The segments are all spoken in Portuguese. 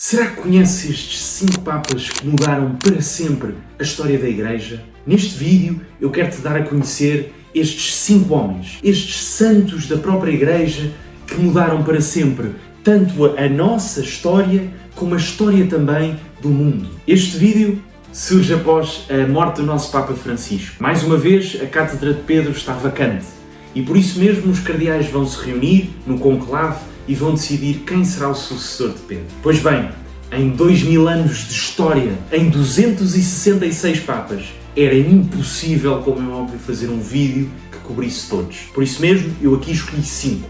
Será que conhece estes 5 papas que mudaram para sempre a história da Igreja? Neste vídeo eu quero-te dar a conhecer estes 5 homens, estes santos da própria Igreja que mudaram para sempre tanto a nossa história como a história também do mundo. Este vídeo surge após a morte do nosso Papa Francisco. Mais uma vez, a Cátedra de Pedro está vacante e por isso mesmo os cardeais vão se reunir no conclave e vão decidir quem será o sucessor de Pedro. Pois bem, em 2000 anos de história, em 266 papas, era impossível, como é óbvio, fazer um vídeo que cobrisse todos. Por isso mesmo, eu aqui escolhi 5.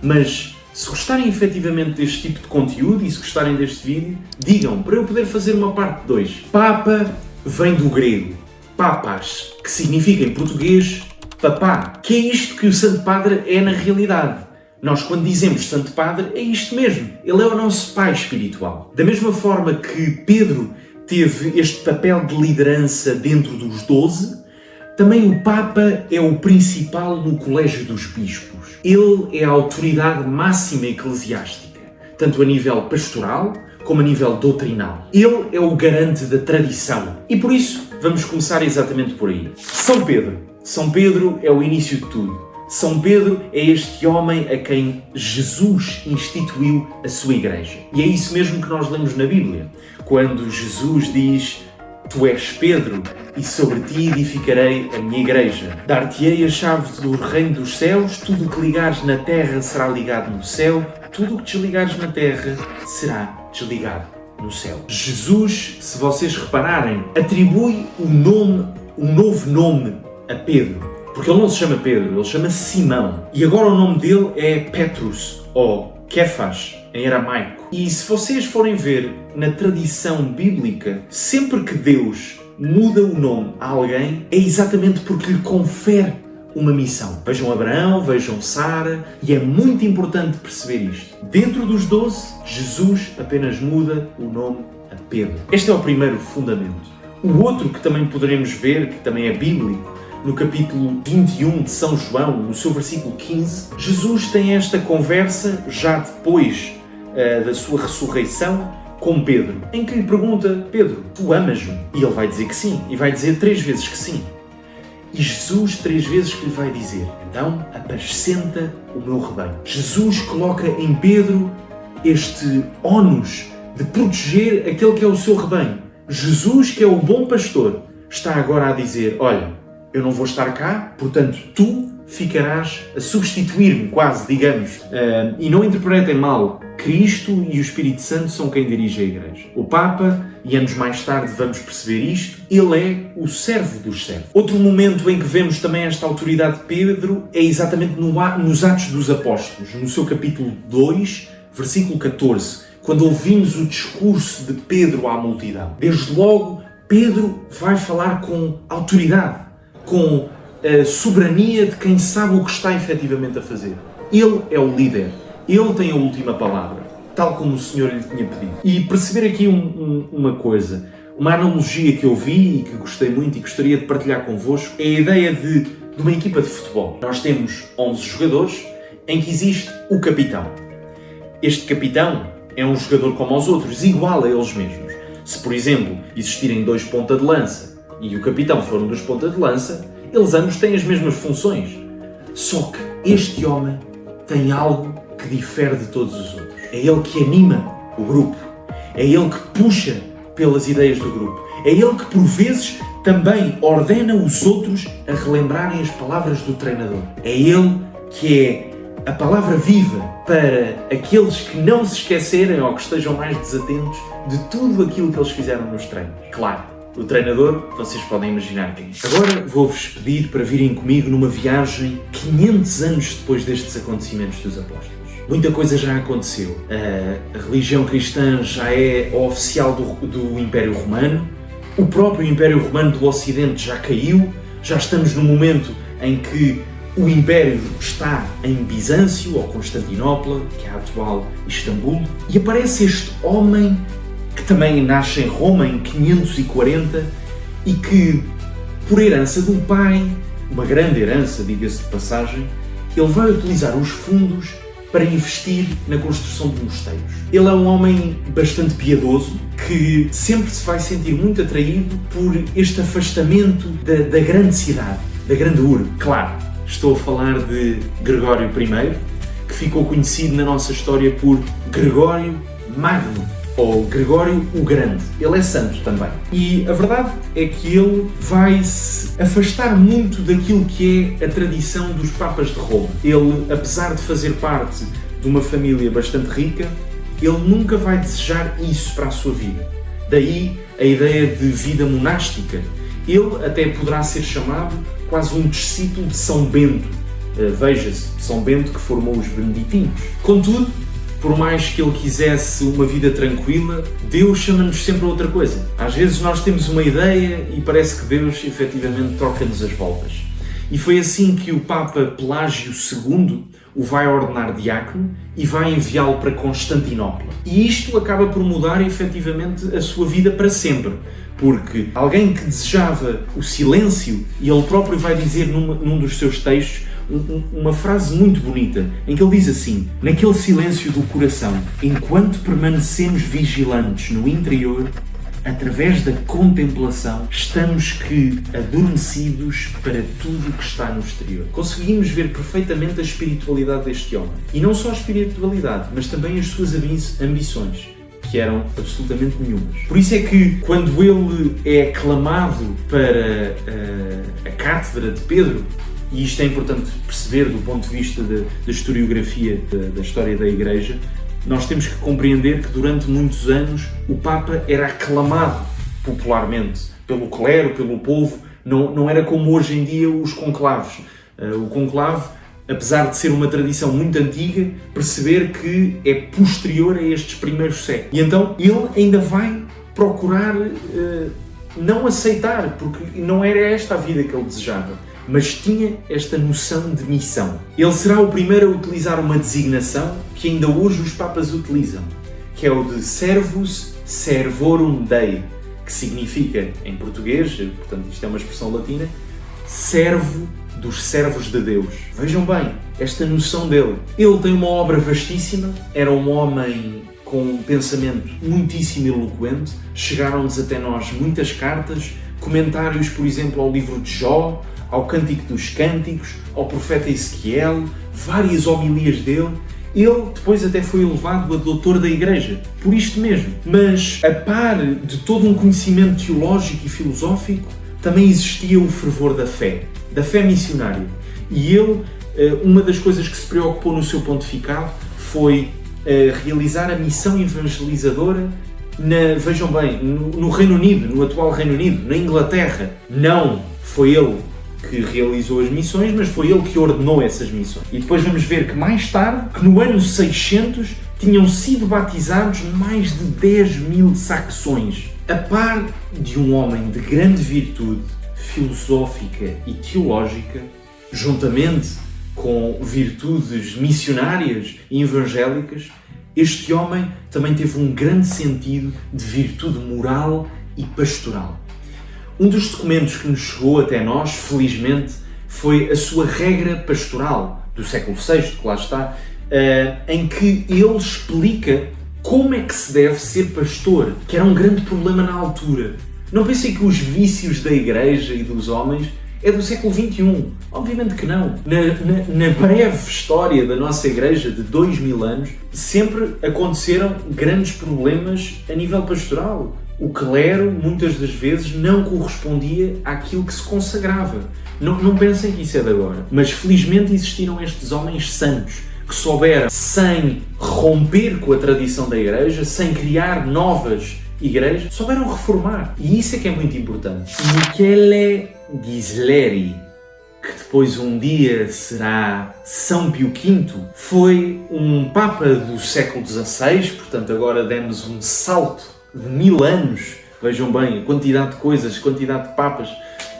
Mas, se gostarem efetivamente deste tipo de conteúdo e se gostarem deste vídeo, digam para eu poder fazer uma parte 2. Papa vem do grego papas, que significa em português papá, que é isto que o Santo Padre é na realidade. Nós, quando dizemos Santo Padre, é isto mesmo. Ele é o nosso pai espiritual. Da mesma forma que Pedro teve este papel de liderança dentro dos 12, também o Papa é o principal no colégio dos bispos. Ele é a autoridade máxima eclesiástica, tanto a nível pastoral como a nível doutrinal. Ele é o garante da tradição. E por isso, vamos começar exatamente por aí. São Pedro. São Pedro é o início de tudo. São Pedro é este homem a quem Jesus instituiu a sua igreja. E é isso mesmo que nós lemos na Bíblia, quando Jesus diz: Tu és Pedro, e sobre ti edificarei a minha igreja. Dar-te-ei a chave do reino dos céus, tudo o que ligares na terra será ligado no céu, tudo o que desligares na terra será desligado no céu. Jesus, se vocês repararem, atribui um novo nome a Pedro. Porque ele não se chama Pedro, ele chama-se Simão. E agora o nome dele é Petrus, ou Kefas, em aramaico. E se vocês forem ver na tradição bíblica, sempre que Deus muda o nome a alguém, é exatamente porque lhe confere uma missão. Vejam Abraão, vejam Sara, e é muito importante perceber isto. Dentro dos 12, Jesus apenas muda o nome a Pedro. Este é o primeiro fundamento. O outro que também poderemos ver, que também é bíblico, no capítulo 21 de São João, no seu versículo 15, Jesus tem esta conversa, já depois da sua ressurreição, com Pedro, em que lhe pergunta: Pedro, tu amas-me? E ele vai dizer que sim, e vai dizer 3 vezes que sim. E Jesus 3 vezes que lhe vai dizer: então apascenta o meu rebanho. Jesus coloca em Pedro este ónus de proteger aquele que é o seu rebanho. Jesus, que é o bom pastor, está agora a dizer: olha, eu não vou estar cá, portanto, tu ficarás a substituir-me, quase, digamos. E não interpretem mal, Cristo e o Espírito Santo são quem dirige a Igreja. O Papa, e anos mais tarde vamos perceber isto, ele é o servo dos servos. Outro momento em que vemos também esta autoridade de Pedro é exatamente nos Atos dos Apóstolos, no seu capítulo 2, versículo 14, quando ouvimos o discurso de Pedro à multidão. Desde logo, Pedro vai falar com autoridade, com a soberania de quem sabe o que está efetivamente a fazer. Ele é o líder, ele tem a última palavra, tal como o Senhor lhe tinha pedido. E perceber aqui uma coisa, uma analogia que eu vi e que gostei muito e gostaria de partilhar convosco, é a ideia de uma equipa de futebol. Nós temos 11 jogadores em que existe o capitão. Este capitão é um jogador como aos outros, igual a eles mesmos. Se, por exemplo, existirem 2 ponta de lança e o capitão for um dos ponta de lança, eles ambos têm as mesmas funções. Só que este homem tem algo que difere de todos os outros. É ele que anima o grupo. É ele que puxa pelas ideias do grupo. É ele que, por vezes, também ordena os outros a relembrarem as palavras do treinador. É ele que é a palavra viva para aqueles que não se esquecerem ou que estejam mais desatentos de tudo aquilo que eles fizeram nos treinos. Claro, o treinador, vocês podem imaginar quem é. Agora vou-vos pedir para virem comigo numa viagem 500 anos depois destes acontecimentos dos apóstolos. Muita coisa já aconteceu. A religião cristã já é oficial do Império Romano. O próprio Império Romano do Ocidente já caiu. Já estamos no momento em que o Império está em Bizâncio, ou Constantinopla, que é a atual Istambul. E aparece este homem que também nasce em Roma em 540 e que, por herança do pai, uma grande herança, diga-se de passagem, ele vai utilizar os fundos para investir na construção de mosteiros. Ele é um homem bastante piedoso, que sempre se vai sentir muito atraído por este afastamento da grande cidade, da grande urbe. Claro, estou a falar de Gregório I, que ficou conhecido na nossa história por Gregório Magno, ou Gregório o Grande. Ele é santo também. E a verdade é que ele vai se afastar muito daquilo que é a tradição dos papas de Roma. Ele, apesar de fazer parte de uma família bastante rica, ele nunca vai desejar isso para a sua vida. Daí a ideia de vida monástica. Ele até poderá ser chamado quase um discípulo de São Bento. Veja-se, São Bento que formou os beneditinos. Contudo, por mais que ele quisesse uma vida tranquila, Deus chama-nos sempre a outra coisa. Às vezes nós temos uma ideia e parece que Deus efetivamente troca-nos as voltas. E foi assim que o Papa Pelágio II o vai ordenar diácono e vai enviá-lo para Constantinopla. E isto acaba por mudar efetivamente a sua vida para sempre. Porque alguém que desejava o silêncio, e ele próprio vai dizer num dos seus textos, uma frase muito bonita, em que ele diz assim: naquele silêncio do coração, enquanto permanecemos vigilantes no interior, através da contemplação, estamos que adormecidos para tudo o que está no exterior. Conseguimos ver perfeitamente a espiritualidade deste homem. E não só a espiritualidade, mas também as suas ambições, que eram absolutamente nenhumas. Por isso é que, quando ele é aclamado para a cátedra de Pedro, e isto é importante perceber do ponto de vista da historiografia da história da Igreja, nós temos que compreender que durante muitos anos o Papa era aclamado popularmente pelo clero, pelo povo. Não era como hoje em dia os conclaves. O conclave, apesar de ser uma tradição muito antiga, perceber que é posterior a estes primeiros séculos. E então ele ainda vai procurar não aceitar, porque não era esta a vida que ele desejava, mas tinha esta noção de missão. Ele será o primeiro a utilizar uma designação que ainda hoje os papas utilizam, que é o de Servus Servorum Dei, que significa, em português, portanto isto é uma expressão latina, servo dos servos de Deus. Vejam bem, esta noção dele. Ele tem uma obra vastíssima, era um homem com um pensamento muitíssimo eloquente, chegaram-nos até nós muitas cartas, comentários, por exemplo, ao livro de Jó, ao Cântico dos Cânticos, ao profeta Ezequiel, várias homilias dele. Ele depois até foi elevado a doutor da Igreja, por isto mesmo. Mas, a par de todo um conhecimento teológico e filosófico, também existia o fervor da fé missionária. E ele, uma das coisas que se preocupou no seu pontificado foi realizar a missão evangelizadora vejam bem, no Reino Unido, no atual Reino Unido, na Inglaterra. Não foi ele que realizou as missões, mas foi ele que ordenou essas missões. E depois vamos ver que mais tarde, que no ano 600, tinham sido batizados mais de 10.000 saxões. A par de um homem de grande virtude filosófica e teológica, juntamente com virtudes missionárias e evangélicas, este homem também teve um grande sentido de virtude moral e pastoral. Um dos documentos que nos chegou até nós, felizmente, foi a sua regra pastoral do século VI, que lá está, em que ele explica como é que se deve ser pastor, que era um grande problema na altura. Não pensem que os vícios da Igreja e dos homens é do século XXI. Obviamente que não. Na breve história da nossa Igreja, de 2000 anos, sempre aconteceram grandes problemas a nível pastoral. O clero, muitas das vezes, não correspondia àquilo que se consagrava. Não pensem que isso é de agora. Mas, felizmente, existiram estes homens santos que souberam, sem romper com a tradição da Igreja, sem criar novas igrejas, souberam reformar. E isso é que é muito importante. Michele Ghisleri, que depois um dia será São Pio V, foi um Papa do século XVI, portanto agora demos um salto de 1000 anos. Vejam bem a quantidade de coisas, a quantidade de papas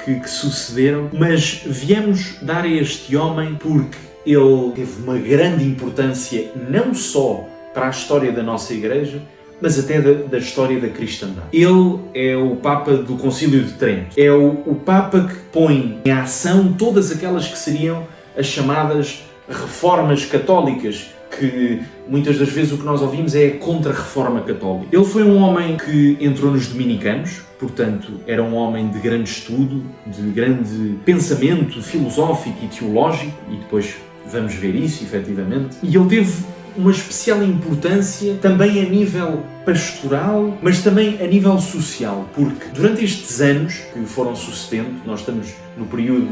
que sucederam, mas viemos dar a este homem porque ele teve uma grande importância não só para a história da nossa Igreja, mas até da história da cristandade. Ele é o Papa do Concílio de Trento. É o Papa que põe em ação todas aquelas que seriam as chamadas reformas católicas, que muitas das vezes o que nós ouvimos é a contra-reforma católica. Ele foi um homem que entrou nos dominicanos, portanto era um homem de grande estudo, de grande pensamento filosófico e teológico, e depois vamos ver isso, efetivamente. E ele teve uma especial importância também a nível pastoral, mas também a nível social, porque durante estes anos que foram sucedendo, nós estamos no período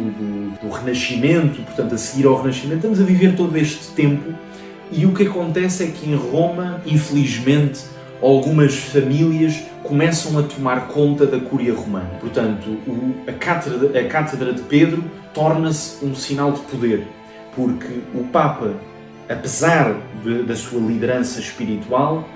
do Renascimento, portanto a seguir ao Renascimento, estamos a viver todo este tempo, e o que acontece é que em Roma, infelizmente, algumas famílias começam a tomar conta da Cúria Romana. Portanto, a Cátedra de Pedro torna-se um sinal de poder, porque o Papa, apesar da sua liderança espiritual,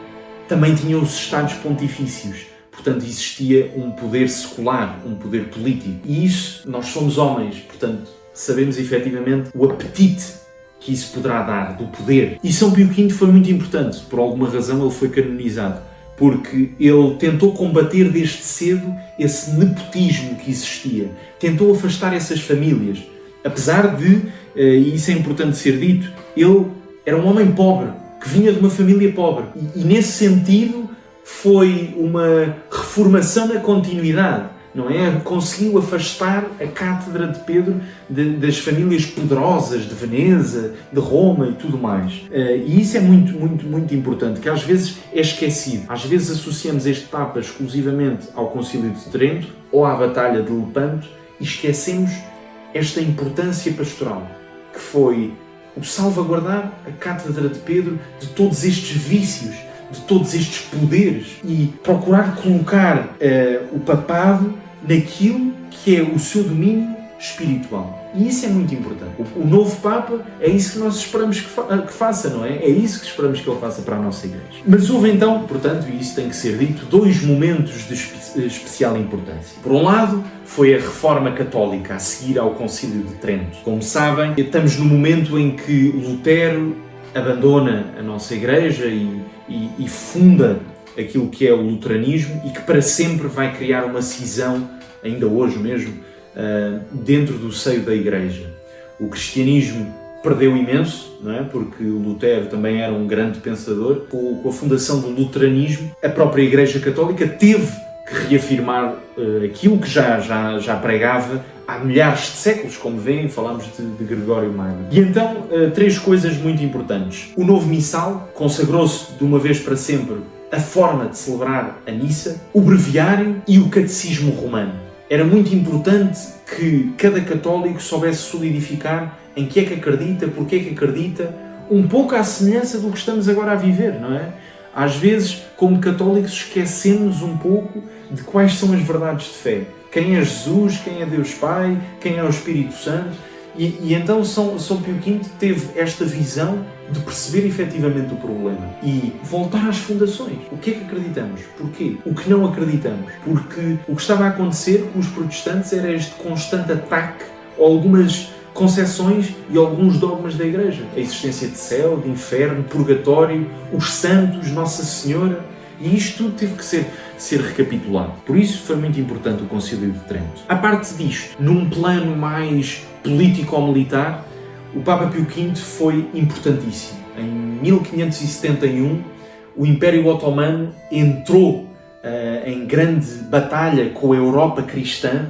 também tinha os Estados Pontifícios. Portanto, existia um poder secular, um poder político. E isso, nós somos homens, portanto, sabemos efetivamente o apetite que isso poderá dar, do poder. E São Pio V foi muito importante. Por alguma razão ele foi canonizado, porque ele tentou combater desde cedo esse nepotismo que existia. Tentou afastar essas famílias. Apesar de, e isso é importante ser dito, ele era um homem pobre, que vinha de uma família pobre. E nesse sentido foi uma reformação na continuidade, não é? Conseguiu afastar a Cátedra de Pedro das famílias poderosas de Veneza, de Roma e tudo mais. E isso é muito, muito, muito importante, que às vezes é esquecido. Às vezes associamos este Papa exclusivamente ao Concílio de Trento ou à Batalha de Lepanto e esquecemos esta importância pastoral, que foi o salvaguardar a Cátedra de Pedro de todos estes vícios, de todos estes poderes, e procurar colocar o papado naquilo que é o seu domínio espiritual. E isso é muito importante. O novo Papa é isso que nós esperamos que faça, não é? É isso que esperamos que ele faça para a nossa Igreja. Mas houve então, portanto, e isso tem que ser dito, dois momentos de especial importância. Por um lado, foi a Reforma Católica a seguir ao Concílio de Trento. Como sabem, estamos no momento em que Lutero abandona a nossa Igreja e funda aquilo que é o luteranismo e que para sempre vai criar uma cisão, ainda hoje mesmo, dentro do seio da Igreja. O cristianismo perdeu imenso, não é? Porque o Lutero também era um grande pensador. Com a fundação do luteranismo, a própria Igreja Católica teve que reafirmar aquilo que já pregava há milhares de séculos, como veem, falamos de Gregório Magno. E então, três coisas muito importantes. O novo missal consagrou-se de uma vez para sempre a forma de celebrar a missa, o breviário e o catecismo romano. Era muito importante que cada católico soubesse solidificar em que é que acredita, porque é que acredita, um pouco à semelhança do que estamos agora a viver, não é? Às vezes, como católicos, esquecemos um pouco de quais são as verdades de fé. Quem é Jesus, quem é Deus Pai, quem é o Espírito Santo. E então São Pio V teve esta visão de perceber efetivamente o problema e voltar às fundações. O que é que acreditamos? Porquê? O que não acreditamos? Porque o que estava a acontecer com os protestantes era este constante ataque a algumas concepções e alguns dogmas da Igreja. A existência de céu, de inferno, purgatório, os santos, Nossa Senhora. E isto tudo teve que ser recapitulado. Por isso foi muito importante o Concílio de Trento. À parte disto, num plano mais político-militar, o Papa Pio V foi importantíssimo. Em 1571, o Império Otomano entrou em grande batalha com a Europa cristã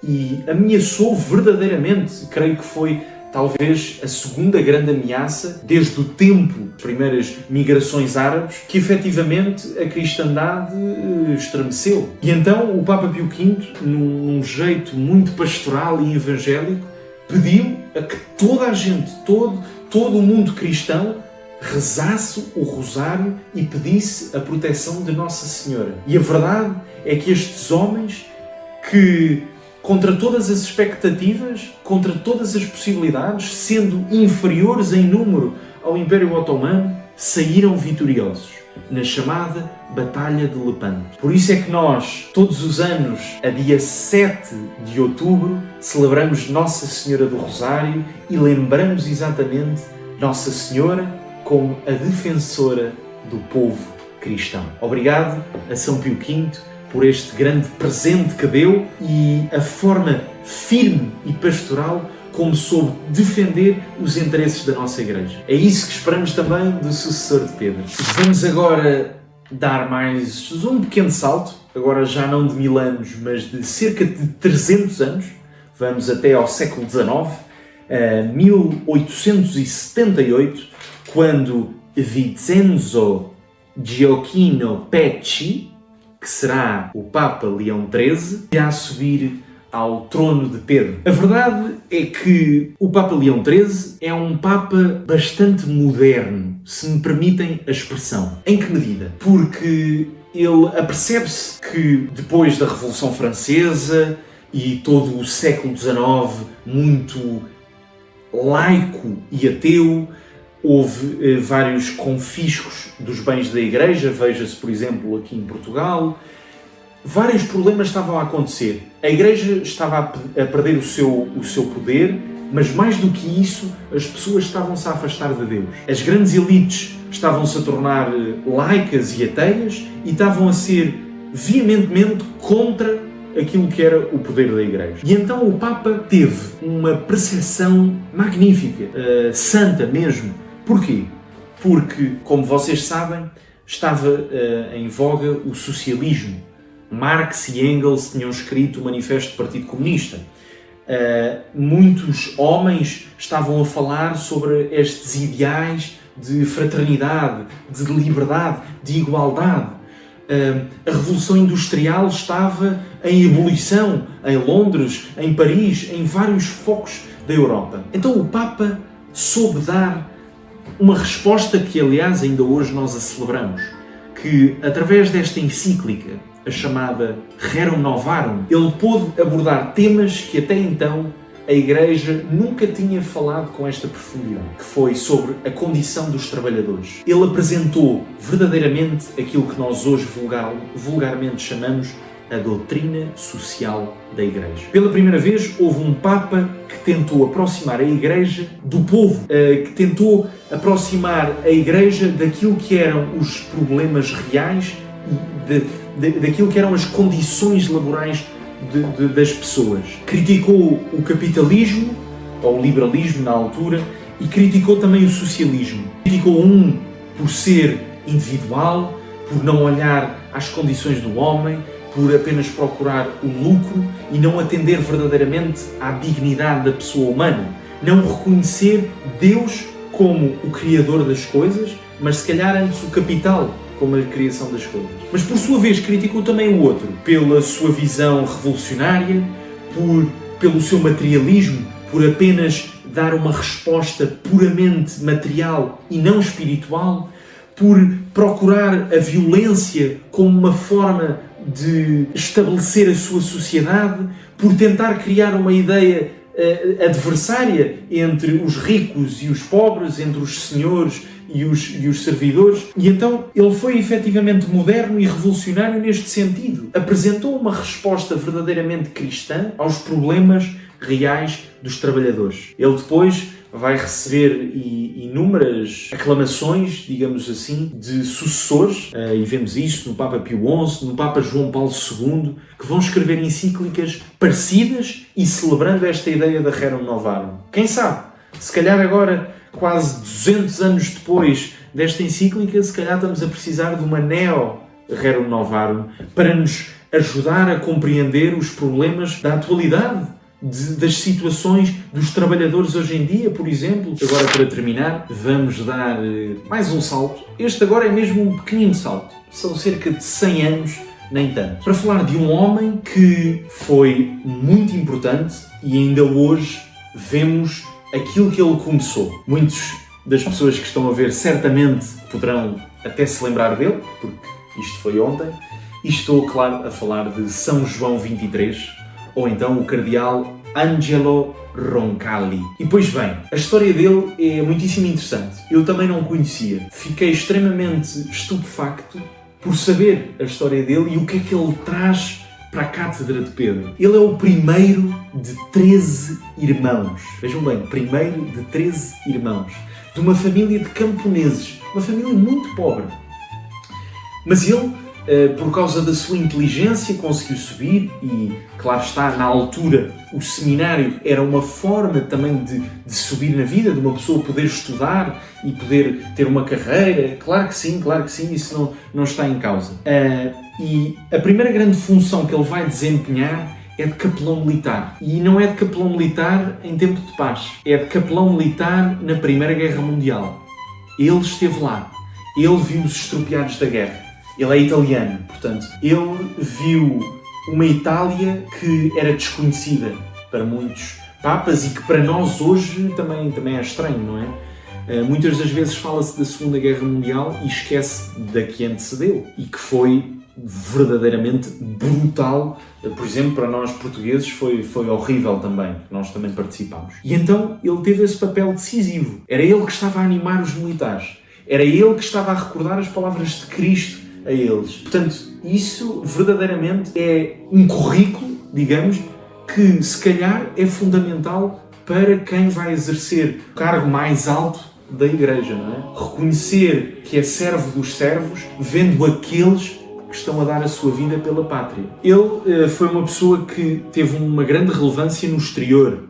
e ameaçou verdadeiramente, creio que foi talvez a segunda grande ameaça, desde o tempo das primeiras migrações árabes, que efetivamente a cristandade estremeceu. E então o Papa Pio V, num jeito muito pastoral e evangélico, pediu a que toda a gente, todo o mundo cristão, rezasse o rosário e pedisse a proteção de Nossa Senhora. E a verdade é que estes homens que, contra todas as expectativas, contra todas as possibilidades, sendo inferiores em número ao Império Otomano, saíram vitoriosos na chamada Batalha de Lepanto. Por isso é que nós, todos os anos, a dia 7 de outubro, celebramos Nossa Senhora do Rosário e lembramos exatamente Nossa Senhora como a defensora do povo cristão. Obrigado a São Pio V por este grande presente que deu e a forma firme e pastoral como soube defender os interesses da nossa Igreja. É isso que esperamos também do sucessor de Pedro. Vamos agora dar mais um pequeno salto, agora já não de 1000 anos, mas de cerca de 300 anos. Vamos até ao século XIX, 1878, quando Vincenzo Gioacchino Pecci, que será o Papa Leão XIII, irá subir ao trono de Pedro. A verdade é que o Papa Leão XIII é um Papa bastante moderno, se me permitem a expressão. Em que medida? Porque ele apercebe-se que depois da Revolução Francesa e todo o século XIX muito laico e ateu, houve vários confiscos dos bens da Igreja, veja-se, por exemplo, aqui em Portugal. Vários problemas estavam a acontecer. A Igreja estava a perder o seu poder, mas mais do que isso, as pessoas estavam-se a afastar de Deus. As grandes elites estavam-se a tornar laicas e ateias e estavam a ser veementemente contra aquilo que era o poder da Igreja. E então o Papa teve uma percepção magnífica, santa mesmo. Porquê? Porque, como vocês sabem, estava em voga o socialismo. Marx e Engels tinham escrito o Manifesto do Partido Comunista. Muitos homens estavam a falar sobre estes ideais de fraternidade, de liberdade, de igualdade. A Revolução Industrial estava em ebulição em Londres, em Paris, em vários focos da Europa. Então o Papa soube dar uma resposta que, aliás, ainda hoje nós a celebramos, que através desta encíclica, a chamada Rerum Novarum, ele pôde abordar temas que até então a Igreja nunca tinha falado com esta profundidade, que foi sobre a condição dos trabalhadores. Ele apresentou verdadeiramente aquilo que nós hoje vulgarmente chamamos a doutrina social da Igreja. Pela primeira vez houve um Papa que tentou aproximar a Igreja do povo, que tentou aproximar a Igreja daquilo que eram os problemas reais e daquilo que eram as condições laborais das pessoas. Criticou o capitalismo, ou o liberalismo na altura, e criticou também o socialismo. Criticou por ser individual, por não olhar às condições do homem, por apenas procurar o lucro e não atender verdadeiramente à dignidade da pessoa humana. Não reconhecer Deus como o Criador das coisas, mas se calhar antes o capital como a criação das coisas. Mas por sua vez criticou também o outro, pela sua visão revolucionária, pelo seu materialismo, por apenas dar uma resposta puramente material e não espiritual, por procurar a violência como uma forma de estabelecer a sua sociedade, por tentar criar uma ideia adversária entre os ricos e os pobres, entre os senhores e os servidores. E então ele foi efetivamente moderno e revolucionário neste sentido. Apresentou uma resposta verdadeiramente cristã aos problemas reais dos trabalhadores. Ele depois vai receber inúmeras aclamações, digamos assim, de sucessores, e vemos isso no Papa Pio XI, no Papa João Paulo II, que vão escrever encíclicas parecidas e celebrando esta ideia da Rerum Novarum. Quem sabe, se calhar agora, quase 200 anos depois desta encíclica, se calhar estamos a precisar de uma neo-Rerum Novarum para nos ajudar a compreender os problemas da atualidade, das situações dos trabalhadores hoje em dia, por exemplo. Agora, para terminar, vamos dar mais um salto. Este agora é mesmo um pequenino salto. São cerca de 100 anos, nem tanto. Para falar de um homem que foi muito importante e ainda hoje vemos aquilo que ele começou. Muitas das pessoas que estão a ver certamente poderão até se lembrar dele, porque isto foi ontem. E estou, claro, a falar de São João XXIII, ou então o cardeal Angelo Roncalli. E pois bem, a história dele é muitíssimo interessante. Eu também não o conhecia. Fiquei extremamente estupefacto por saber a história dele e o que é que ele traz para a Cátedra de Pedro. Ele é o primeiro de 13 irmãos. Vejam bem, primeiro de 13 irmãos. De uma família de camponeses. Uma família muito pobre. Mas ele por causa da sua inteligência, conseguiu subir e, claro está, na altura, o seminário era uma forma também de subir na vida, de uma pessoa poder estudar e poder ter uma carreira. Claro que sim, isso não está em causa. E a primeira grande função que ele vai desempenhar é de capelão militar. E não é de capelão militar em tempo de paz, é de capelão militar na Primeira Guerra Mundial. Ele esteve lá, ele viu os estropiados da guerra. Ele é italiano, portanto, ele viu uma Itália que era desconhecida para muitos papas e que para nós hoje também é estranho, não é? Muitas das vezes fala-se da Segunda Guerra Mundial e esquece da que antecedeu e que foi verdadeiramente brutal. Por exemplo, para nós portugueses foi horrível também, nós também participámos. E então ele teve esse papel decisivo. Era ele que estava a animar os militares, era ele que estava a recordar as palavras de Cristo a eles. Portanto, isso verdadeiramente é um currículo, digamos, que se calhar é fundamental para quem vai exercer o cargo mais alto da Igreja, não é? Reconhecer que é servo dos servos, vendo aqueles que estão a dar a sua vida pela pátria. Ele foi uma pessoa que teve uma grande relevância no exterior,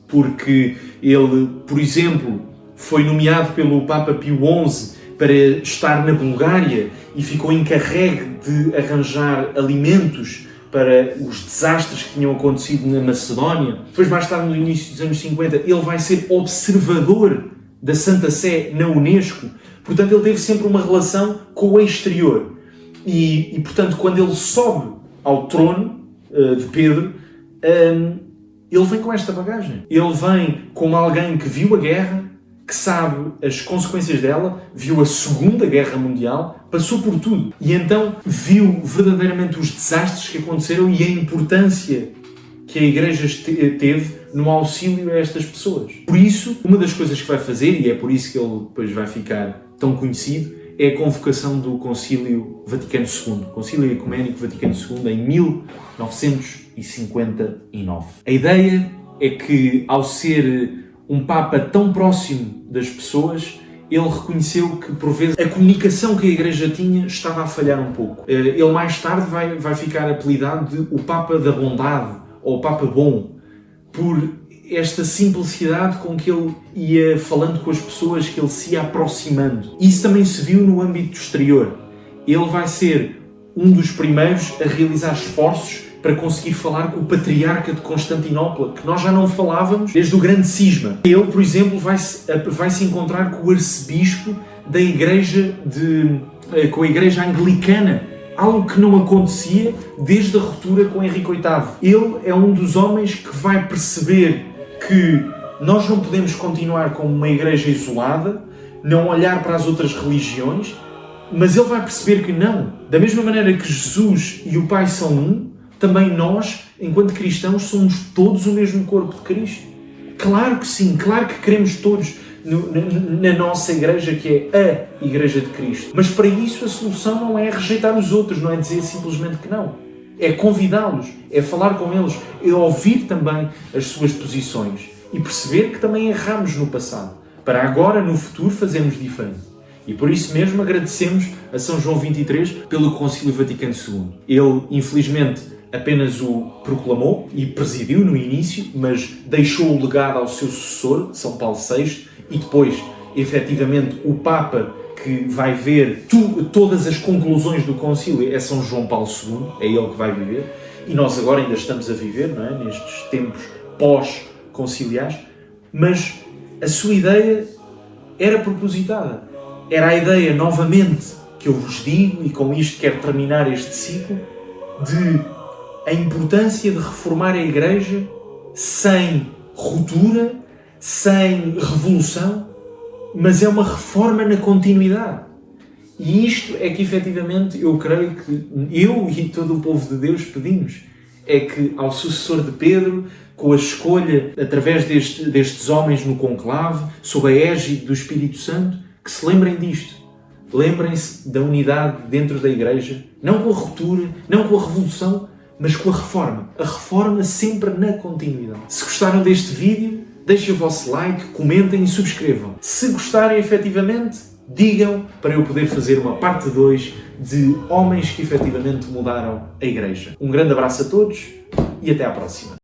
porque ele, por exemplo, foi nomeado pelo Papa Pio XI para estar na Bulgária e ficou encarregue de arranjar alimentos para os desastres que tinham acontecido na Macedónia. Depois, mais tarde, no início dos anos 50, ele vai ser observador da Santa Sé na Unesco. Portanto, ele teve sempre uma relação com o exterior. E portanto, quando ele sobe ao trono de Pedro, ele vem com esta bagagem. Ele vem como alguém que viu a guerra, que sabe as consequências dela, viu a Segunda Guerra Mundial, passou por tudo. E então viu verdadeiramente os desastres que aconteceram e a importância que a Igreja teve no auxílio a estas pessoas. Por isso, uma das coisas que vai fazer, e é por isso que ele depois vai ficar tão conhecido, é a convocação do Concílio Vaticano II, Concílio Ecuménico Vaticano II, em 1959. A ideia é que, ao ser um Papa tão próximo das pessoas, ele reconheceu que, por vezes, a comunicação que a Igreja tinha estava a falhar um pouco. Ele, mais tarde, vai ficar apelidado de o Papa da Bondade, ou o Papa Bom, por esta simplicidade com que ele ia falando com as pessoas, que ele se ia aproximando. Isso também se viu no âmbito exterior. Ele vai ser um dos primeiros a realizar esforços para conseguir falar com o Patriarca de Constantinopla, que nós já não falávamos desde o grande cisma. Ele, por exemplo, vai se encontrar com o arcebispo da Igreja com a Igreja Anglicana, algo que não acontecia desde a ruptura com Henrique VIII. Ele é um dos homens que vai perceber que nós não podemos continuar como uma igreja isolada, não olhar para as outras religiões, mas ele vai perceber que não. Da mesma maneira que Jesus e o Pai são um, também nós, enquanto cristãos, somos todos o mesmo corpo de Cristo. Claro que sim, claro que queremos todos na nossa igreja, que é a Igreja de Cristo. Mas para isso a solução não é rejeitar os outros, não é dizer simplesmente que não. É convidá-los, é falar com eles, é ouvir também as suas posições e perceber que também erramos no passado, para agora, no futuro, fazermos diferente. E por isso mesmo agradecemos a São João XXIII pelo Concílio Vaticano II. Ele, infelizmente, apenas o proclamou e presidiu no início, mas deixou o legado ao seu sucessor, São Paulo VI, e depois, efetivamente, o Papa que vai ver todas as conclusões do concílio é São João Paulo II, é ele que vai viver, e nós agora ainda estamos a viver, não é? Nestes tempos pós-conciliares, mas a sua ideia era propositada. Era a ideia, novamente, que eu vos digo, e com isto quero terminar este ciclo, de a importância de reformar a Igreja sem ruptura, sem revolução, mas é uma reforma na continuidade. E isto é que, efetivamente, eu creio que eu e todo o povo de Deus pedimos. É que ao sucessor de Pedro, com a escolha, através destes homens no conclave, sob a égide do Espírito Santo, que se lembrem disto. Lembrem-se da unidade dentro da Igreja, não com a ruptura, não com a revolução, mas com a reforma. A reforma sempre na continuidade. Se gostaram deste vídeo, deixem o vosso like, comentem e subscrevam. Se gostarem efetivamente, digam para eu poder fazer uma parte 2 de homens que efetivamente mudaram a Igreja. Um grande abraço a todos e até à próxima.